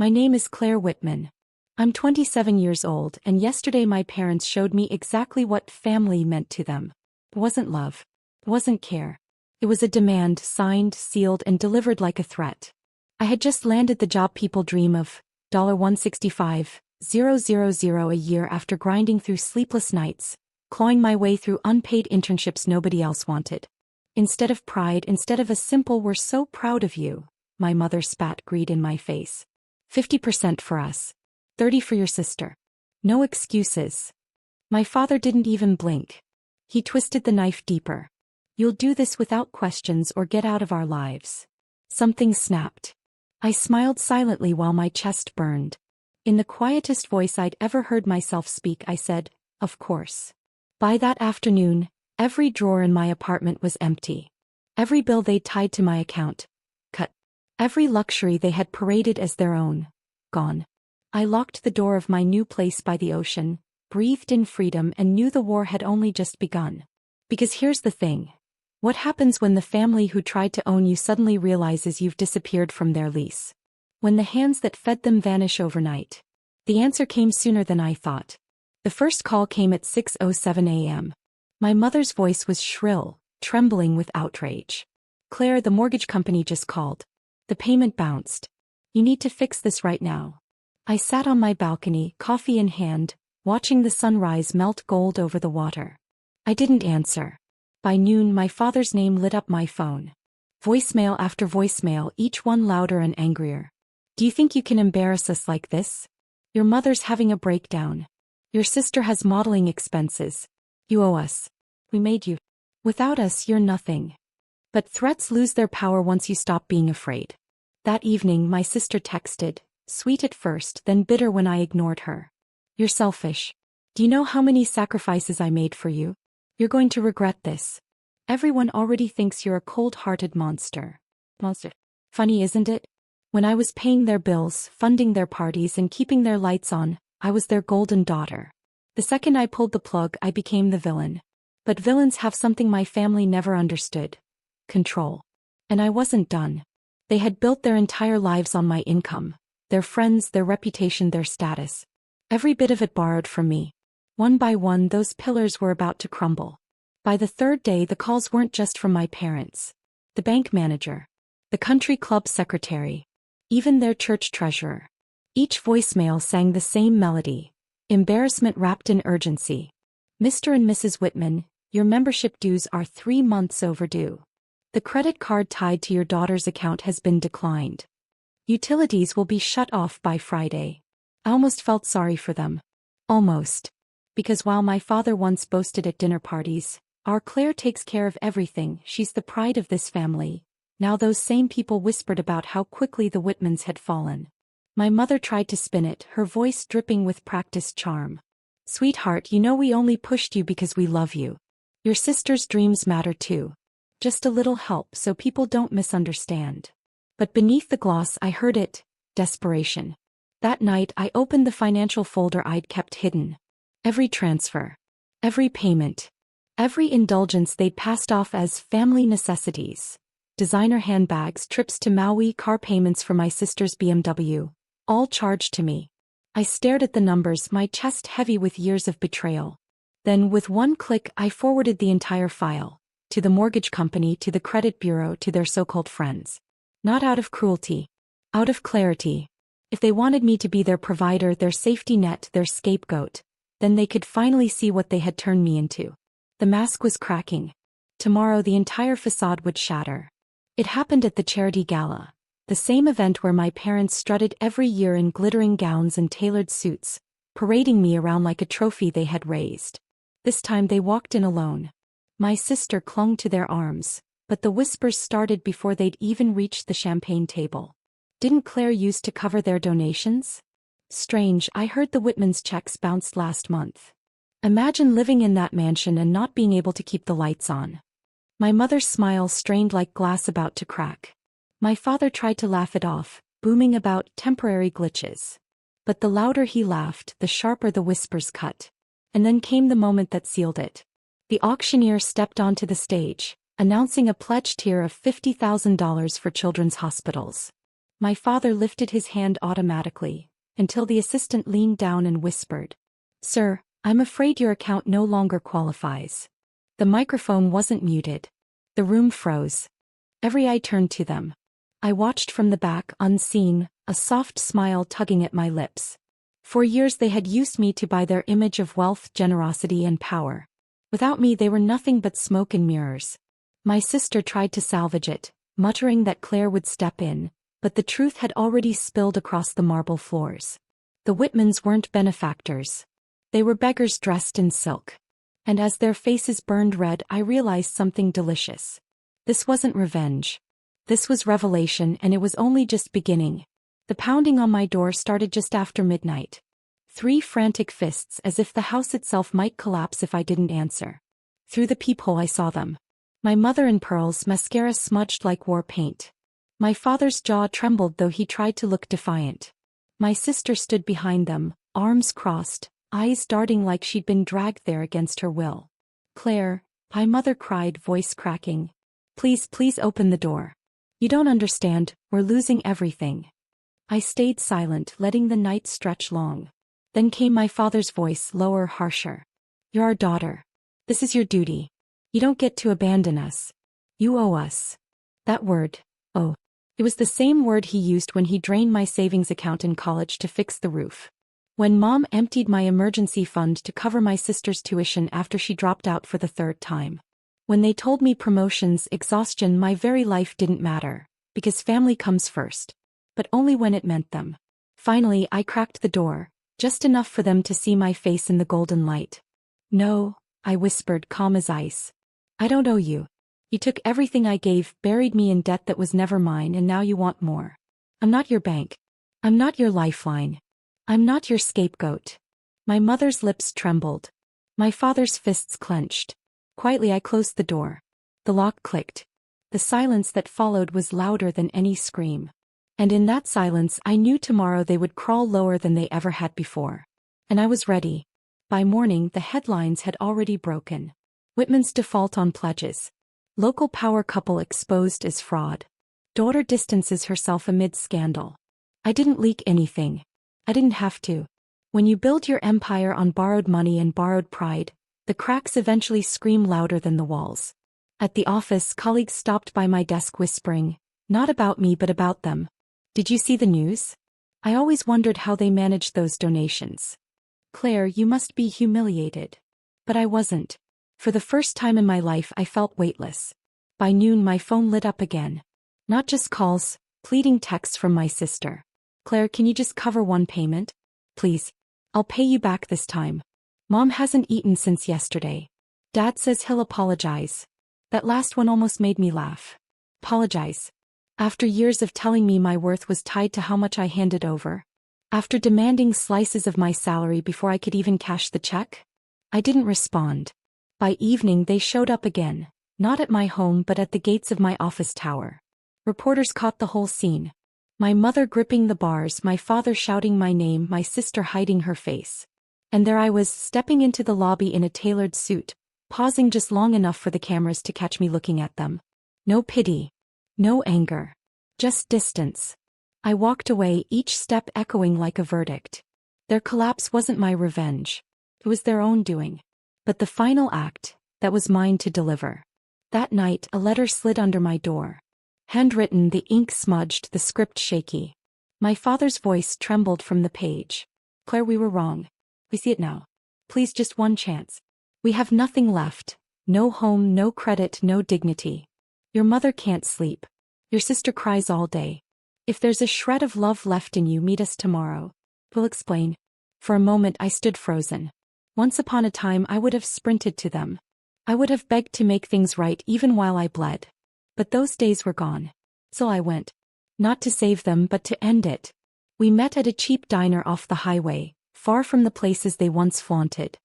My name is Claire Whitman. I'm 27 years old, and yesterday my parents showed me exactly what family meant to them. It wasn't love. It wasn't care. It was a demand, signed, sealed, and delivered like a threat. I had just landed the job people dream of, $165,000 a year after grinding through sleepless nights, clawing my way through unpaid internships nobody else wanted. Instead of pride, instead of a simple "we're so proud of you," my mother spat greed in my face. 50% for us. 30 for your sister. No excuses. My father didn't even blink. He twisted the knife deeper. You'll do this without questions or get out of our lives. Something snapped. I smiled silently while my chest burned. In the quietest voice I'd ever heard myself speak, I said, "Of course." By that afternoon, every drawer in my apartment was empty. Every bill they'd tied to my account, cut. Every luxury they had paraded as their own, gone. I locked the door of my new place by the ocean, breathed in freedom, and knew the war had only just begun. Because here's the thing. What happens when the family who tried to own you suddenly realizes you've disappeared from their lease? When the hands that fed them vanish overnight? The answer came sooner than I thought. The first call came at 6:07 a.m. My mother's voice was shrill, trembling with outrage. "Claire, the mortgage company just called. The payment bounced. You need to fix this right now." I sat on my balcony, coffee in hand, watching the sunrise melt gold over the water. I didn't answer. By noon, my father's name lit up my phone. Voicemail after voicemail, each one louder and angrier. "Do you think you can embarrass us like this? Your mother's having a breakdown. Your sister has modeling expenses. You owe us. We made you. Without us, you're nothing." But threats lose their power once you stop being afraid. That evening, my sister texted, sweet at first, then bitter when I ignored her. "You're selfish. Do you know how many sacrifices I made for you? You're going to regret this. Everyone already thinks you're a cold-hearted monster." Funny, isn't it? When I was paying their bills, funding their parties, and keeping their lights on, I was their golden daughter. The second I pulled the plug, I became the villain. But villains have something my family never understood: control. And I wasn't done. They had built their entire lives on my income, their friends, their reputation, their status. Every bit of it borrowed from me. One by one, those pillars were about to crumble. By the third day, the calls weren't just from my parents. The bank manager. The country club secretary. Even their church treasurer. Each voicemail sang the same melody. Embarrassment wrapped in urgency. "Mr. and Mrs. Whitman, your membership dues are 3 months overdue. The credit card tied to your daughter's account has been declined. Utilities will be shut off by Friday." I almost felt sorry for them. Almost. Because while my father once boasted at dinner parties, "Our Claire takes care of everything, she's the pride of this family," now those same people whispered about how quickly the Whitmans had fallen. My mother tried to spin it, her voice dripping with practiced charm. "Sweetheart, you know we only pushed you because we love you. Your sister's dreams matter too. Just a little help so people don't misunderstand." But beneath the gloss I heard it: desperation. That night I opened the financial folder I'd kept hidden. Every transfer. Every payment. Every indulgence they'd passed off as family necessities. Designer handbags, trips to Maui, car payments for my sister's BMW. All charged to me. I stared at the numbers, my chest heavy with years of betrayal. Then, with one click, I forwarded the entire file. To the mortgage company, to the credit bureau, to their so-called friends. Not out of cruelty. Out of clarity. If they wanted me to be their provider, their safety net, their scapegoat, then they could finally see what they had turned me into. The mask was cracking. Tomorrow the entire facade would shatter. It happened at the charity gala. The same event where my parents strutted every year in glittering gowns and tailored suits, parading me around like a trophy they had raised. This time they walked in alone. My sister clung to their arms, but the whispers started before they'd even reached the champagne table. Didn't Claire use to cover their donations? Strange, I heard the Whitmans' checks bounced last month. Imagine living in that mansion and not being able to keep the lights on. My mother's smile strained like glass about to crack. My father tried to laugh it off, booming about temporary glitches. But the louder he laughed, the sharper the whispers cut. And then came the moment that sealed it. The auctioneer stepped onto the stage, announcing a pledge tier of $50,000 for children's hospitals. My father lifted his hand automatically, until the assistant leaned down and whispered, "Sir, I'm afraid your account no longer qualifies." The microphone wasn't muted. The room froze. Every eye turned to them. I watched from the back, unseen, a soft smile tugging at my lips. For years they had used me to buy their image of wealth, generosity, and power. Without me they were nothing but smoke and mirrors. My sister tried to salvage it, muttering that Claire would step in, but the truth had already spilled across the marble floors. The Whitmans weren't benefactors. They were beggars dressed in silk. And as their faces burned red, I realized something delicious. This wasn't revenge. This was revelation, and it was only just beginning. The pounding on my door started just after midnight. 3 frantic fists, as if the house itself might collapse if I didn't answer. Through the peephole I saw them. My mother in pearls, mascara smudged like war paint. My father's jaw trembled though he tried to look defiant. My sister stood behind them, arms crossed, eyes darting like she'd been dragged there against her will. "Claire," my mother cried, voice cracking. "Please, please open the door. You don't understand, we're losing everything." I stayed silent, letting the night stretch long. Then came my father's voice, lower, harsher. "You're our daughter. This is your duty. You don't get to abandon us. You owe us." That word, "oh." It was the same word he used when he drained my savings account in college to fix the roof. When Mom emptied my emergency fund to cover my sister's tuition after she dropped out for the 3rd time. When they told me promotions, exhaustion, my very life didn't matter, because family comes first. But only when it meant them. Finally I cracked the door, just enough for them to see my face in the golden light. "No," I whispered, calm as ice. "I don't owe you. You took everything I gave, buried me in debt that was never mine, and now you want more. I'm not your bank. I'm not your lifeline. I'm not your scapegoat." My mother's lips trembled. My father's fists clenched. Quietly I closed the door. The lock clicked. The silence that followed was louder than any scream. And in that silence I knew tomorrow they would crawl lower than they ever had before. And I was ready. By morning the headlines had already broken. Whitman's default on pledges. Local power couple exposed as fraud. Daughter distances herself amid scandal. I didn't leak anything. I didn't have to. When you build your empire on borrowed money and borrowed pride, the cracks eventually scream louder than the walls. At the office, colleagues stopped by my desk whispering, not about me but about them. "Did you see the news?" I always wondered how they managed those donations. "Claire, you must be humiliated." But I wasn't. For the first time in my life I felt weightless. By noon my phone lit up again. Not just calls, pleading texts from my sister. "Claire, can you just cover one payment? Please. I'll pay you back this time. Mom hasn't eaten since yesterday. Dad says he'll apologize." That last one almost made me laugh. Apologize? After years of telling me my worth was tied to how much I handed over? After demanding slices of my salary before I could even cash the check? I didn't respond. By evening they showed up again, not at my home but at the gates of my office tower. Reporters caught the whole scene. My mother gripping the bars, my father shouting my name, my sister hiding her face. And there I was, stepping into the lobby in a tailored suit, pausing just long enough for the cameras to catch me looking at them. No pity. No anger. Just distance. I walked away, each step echoing like a verdict. Their collapse wasn't my revenge. It was their own doing. But the final act, that was mine to deliver. That night a letter slid under my door. Handwritten, the ink smudged, the script shaky. My father's voice trembled from the page. "Claire, we were wrong. We see it now. Please, just one chance. We have nothing left. No home, no credit, no dignity. Your mother can't sleep. Your sister cries all day. If there's a shred of love left in you, meet us tomorrow. We'll explain." For a moment I stood frozen. Once upon a time I would have sprinted to them. I would have begged to make things right even while I bled. But those days were gone. So I went. Not to save them but to end it. We met at a cheap diner off the highway, far from the places they once flaunted.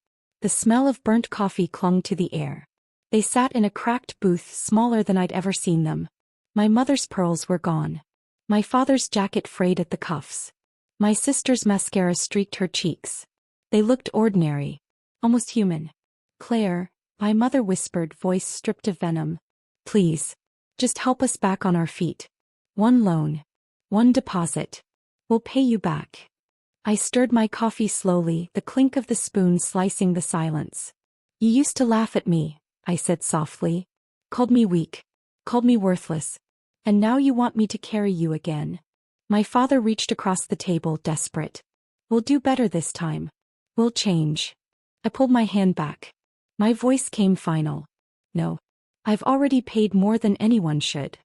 The smell of burnt coffee clung to the air. They sat in a cracked booth smaller than I'd ever seen them. My mother's pearls were gone. My father's jacket frayed at the cuffs. My sister's mascara streaked her cheeks. They looked ordinary. Almost human. "Claire," my mother whispered, voice stripped of venom. "Please. Just help us back on our feet. One loan. One deposit. We'll pay you back. I stirred my coffee slowly, the clink of the spoon slicing the silence. You used to laugh at me, I said softly. Called me weak. Called me worthless. And now you want me to carry you again. My father reached across the table, desperate. We'll do better this time. We'll change. I pulled my hand back. My voice came final. No. I've already paid more than anyone should.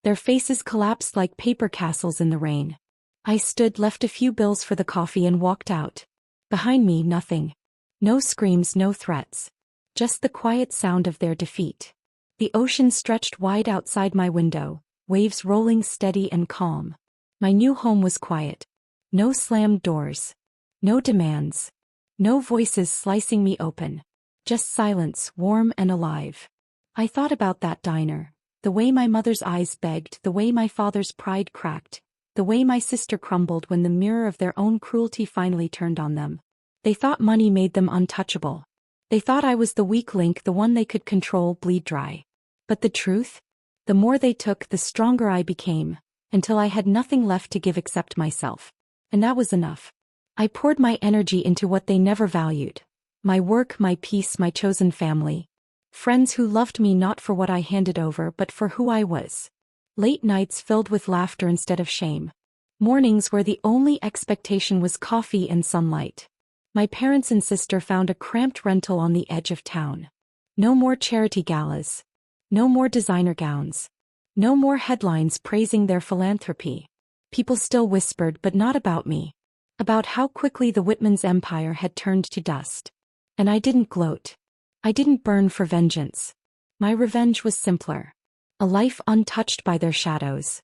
Their faces collapsed like paper castles in the rain. I stood, left a few bills for the coffee and walked out. Behind me, nothing. No screams, no threats. Just the quiet sound of their defeat. The ocean stretched wide outside my window, waves rolling steady and calm. My new home was quiet. No slammed doors. No demands. No voices slicing me open. Just silence, warm and alive. I thought about that diner. The way my mother's eyes begged, the way my father's pride cracked, the way my sister crumbled when the mirror of their own cruelty finally turned on them. They thought money made them untouchable. They thought I was the weak link, the one they could control, bleed dry. But the truth? The more they took, the stronger I became, until I had nothing left to give except myself. And that was enough. I poured my energy into what they never valued. My work, my peace, my chosen family. Friends who loved me not for what I handed over but for who I was. Late nights filled with laughter instead of shame. Mornings where the only expectation was coffee and sunlight. My parents and sister found a cramped rental on the edge of town. No more charity galas. No more designer gowns. No more headlines praising their philanthropy. People still whispered, but not about me. About how quickly the Whitman's empire had turned to dust. And I didn't gloat. I didn't burn for vengeance. My revenge was simpler. A life untouched by their shadows.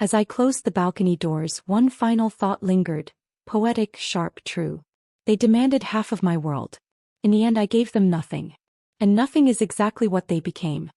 As I closed the balcony doors, one final thought lingered, poetic, sharp, true. They demanded half of my world. In the end I gave them nothing. And nothing is exactly what they became.